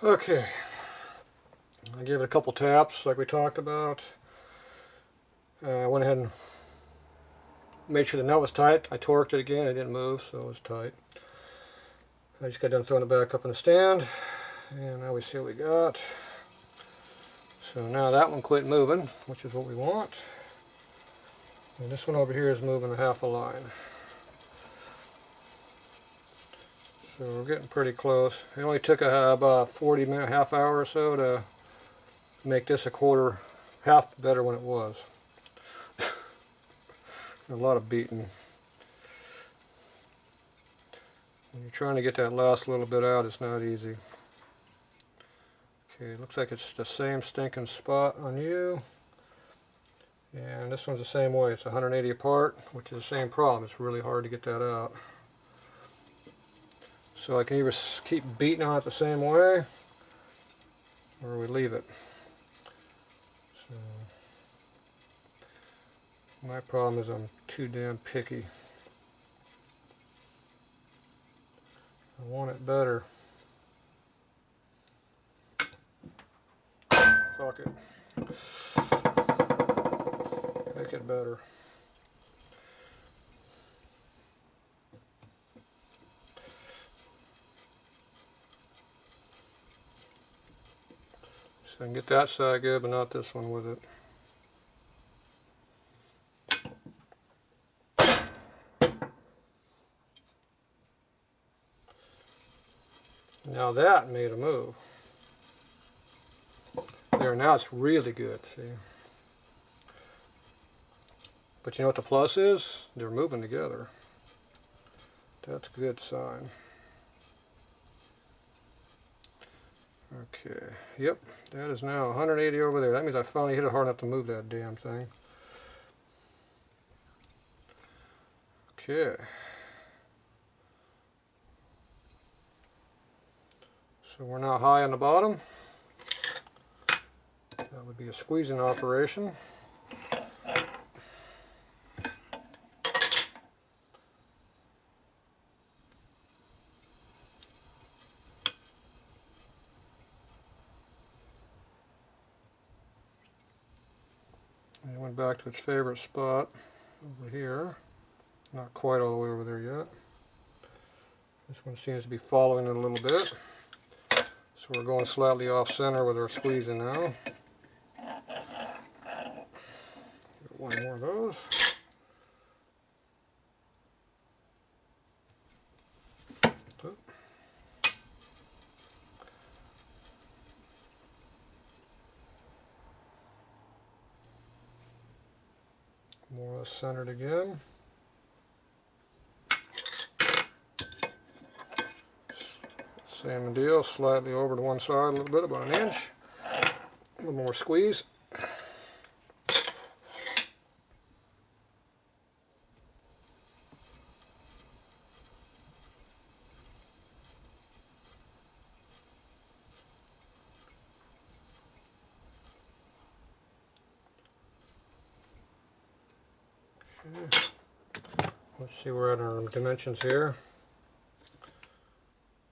Okay, I gave it a couple taps like we talked about. I went ahead and made sure the nut was tight. I torqued it again, it didn't move, so it was tight. I just got done throwing it back up in the stand, and now we see what we got. So now that one quit moving, which is what we want. And this one over here is moving a half a line. So we're getting pretty close. It only took about 40-minute, half hour or so to make this a quarter, half better when it was. A lot of beating. When you're trying to get that last little bit out, it's not easy. Okay, looks like it's the same stinking spot on you. And this one's the same way. It's 180 apart, which is the same problem. It's really hard to get that out. So I can either keep beating on it the same way, or we leave it. So my problem is I'm too damn picky. I want it better. Fuck it. Make it better. So I can get that side good, but not this one with it. Now that made a move. There, now it's really good, see? But you know what the plus is? They're moving together. That's a good sign. Okay, yep, that is now 180 over there. That means I finally hit it hard enough to move that damn thing. Okay. So we're now high on the bottom. That would be a squeezing operation. And it went back to its favorite spot over here. Not quite all the way over there yet. This one seems to be following it a little bit. So we're going slightly off center with our squeezing now. Get one more of those. More or less centered again. Same deal, slightly over to one side a little bit, about an inch. A little more squeeze. Okay. Let's see, we're at our dimensions here.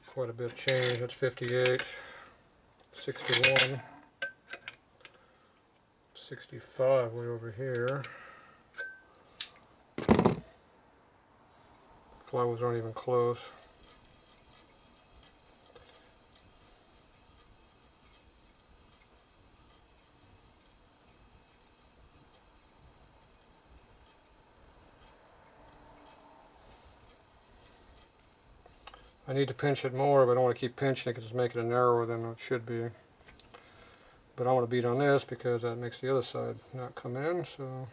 Quite a bit of change. That's 58, 61, 65 way over here. Flywheels aren't even close. I need to pinch it more, but I don't want to keep pinching it because it's making it narrower than it should be. But I want to beat on this because that makes the other side not come in, so.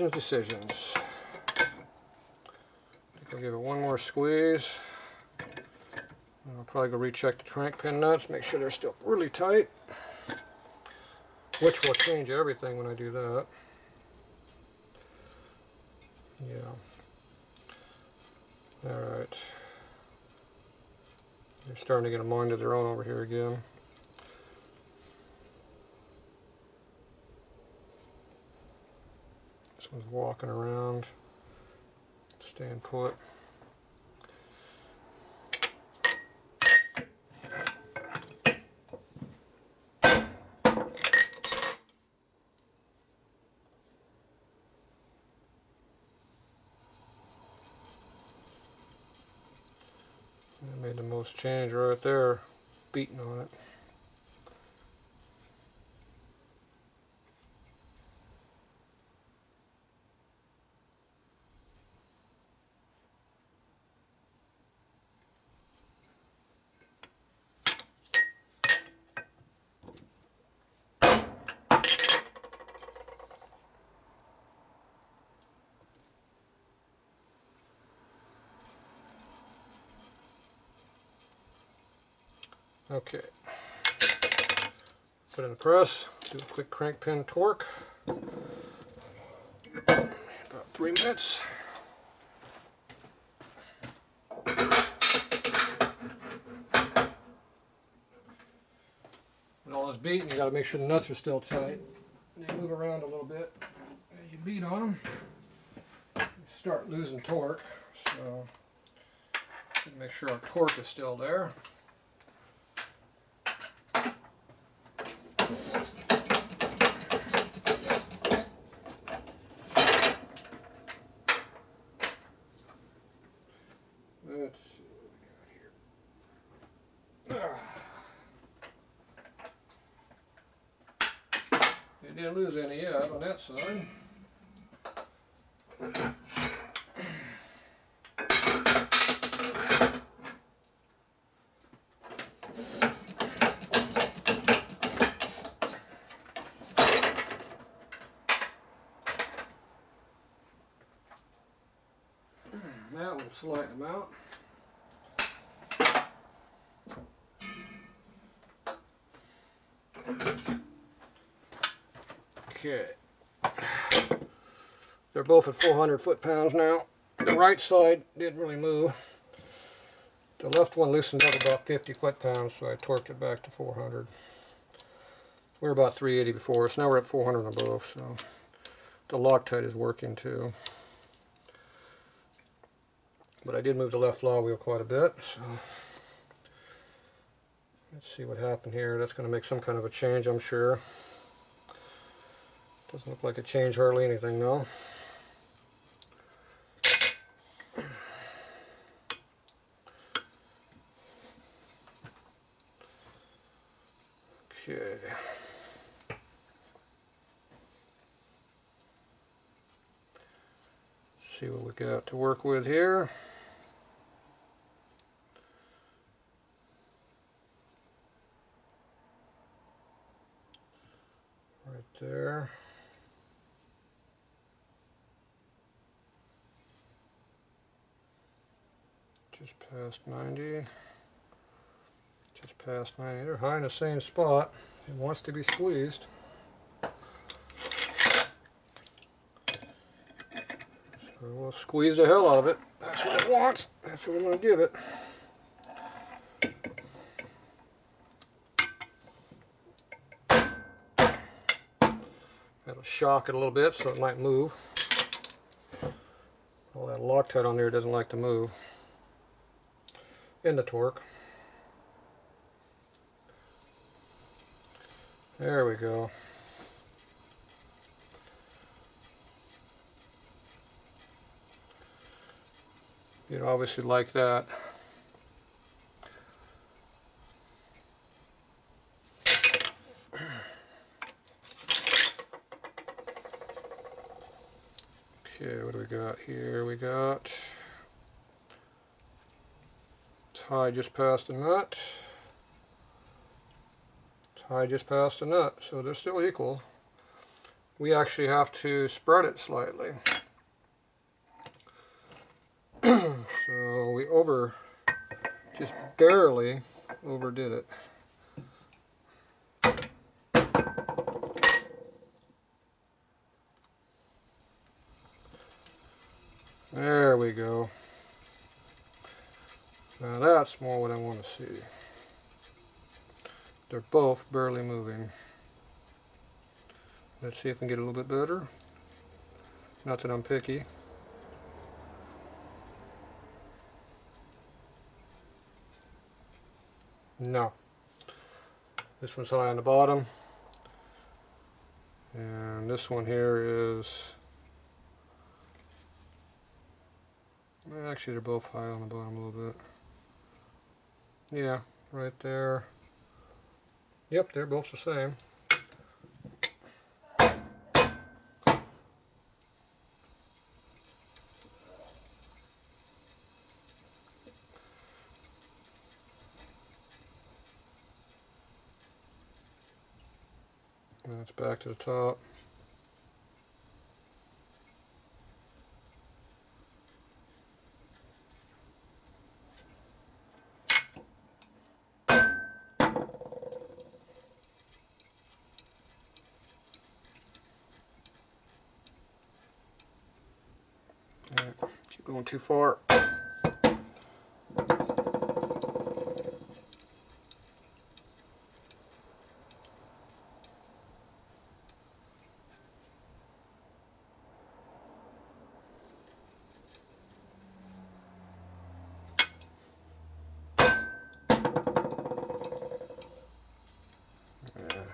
Decisions. I think I'll give it one more squeeze. And I'll probably go recheck the crank pin nuts, make sure they're still really tight. Which will change everything when I do that. Yeah. Alright. They're starting to get a mind of their own over here again. This one's walking around, staying put. That made the most change right there, beating on it. Okay, put it in the press, do a quick crank pin torque, about 3 minutes. With all this beating, you got to make sure the nuts are still tight. And they move around a little bit as you beat on them. You start losing torque, so make sure our torque is still there. Let's see what we got here. You didn't lose any yet on that side. That will slide them out. Okay. They're both at 400 foot-pounds now. The right side didn't really move. The left one loosened up about 50 foot-pounds, so I torqued it back to 400. We were about 380 before, so now we're at 400 and above, so the Loctite is working too. But I did move the left flywheel quite a bit, so let's see what happened here. That's going to make some kind of a change, I'm sure. Doesn't look like it changed hardly anything though. Okay. See what we got to work with here. Right there. Just past 90. Just past 90. They're high in the same spot. It wants to be squeezed. So we'll squeeze the hell out of it. That's what it wants. That's what we're going to give it. That'll shock it a little bit so it might move. All that Loctite on there doesn't like to move. In the torque. There we go. You'd obviously like that. Okay, what do we got here? We got tie just past the nut. Tie just past the nut, so they're still equal. We actually have to spread it slightly. So we just barely overdid it. There we go. Now that's more what I want to see. They're both barely moving. Let's see if we can get a little bit better. Not that I'm picky. No. This one's high on the bottom. And this one here is... Actually, they're both high on the bottom a little bit. Yeah, right there. Yep, they're both the same. And it's back to the top. Right, keep going too far.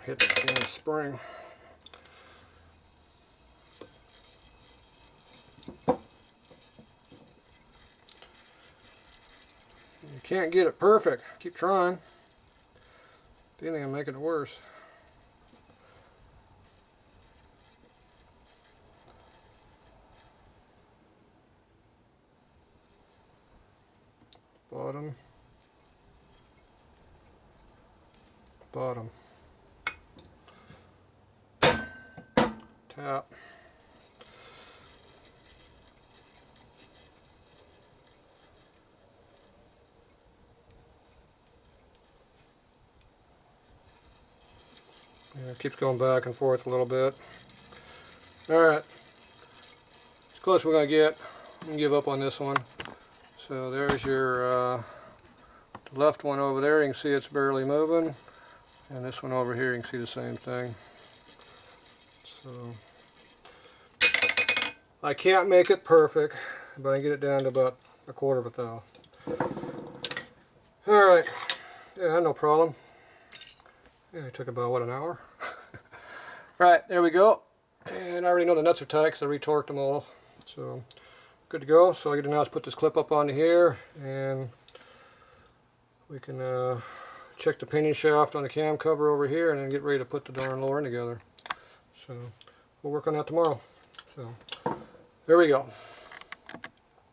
Hit the spring. You can't get it perfect. Keep trying. If anything, I'm making it worse. Bottom. Bottom. Tap. Yeah, it keeps going back and forth a little bit. Alright. As close as we're going to get. I'm going to give up on this one. So there's your left one over there. You can see it's barely moving. And this one over here, you can see the same thing. So I can't make it perfect, but I can get it down to about 1/4 of a thou. Alright. Yeah, no problem. Yeah, it took about, what, an hour? Right, there we go. And I already know the nuts are tight because I retorqued them all. So, good to go. So all I gotta now is put this clip up onto here, and we can check the pinion shaft on the cam cover over here, and then get ready to put the darn lower end together. So, we'll work on that tomorrow. So, there we go.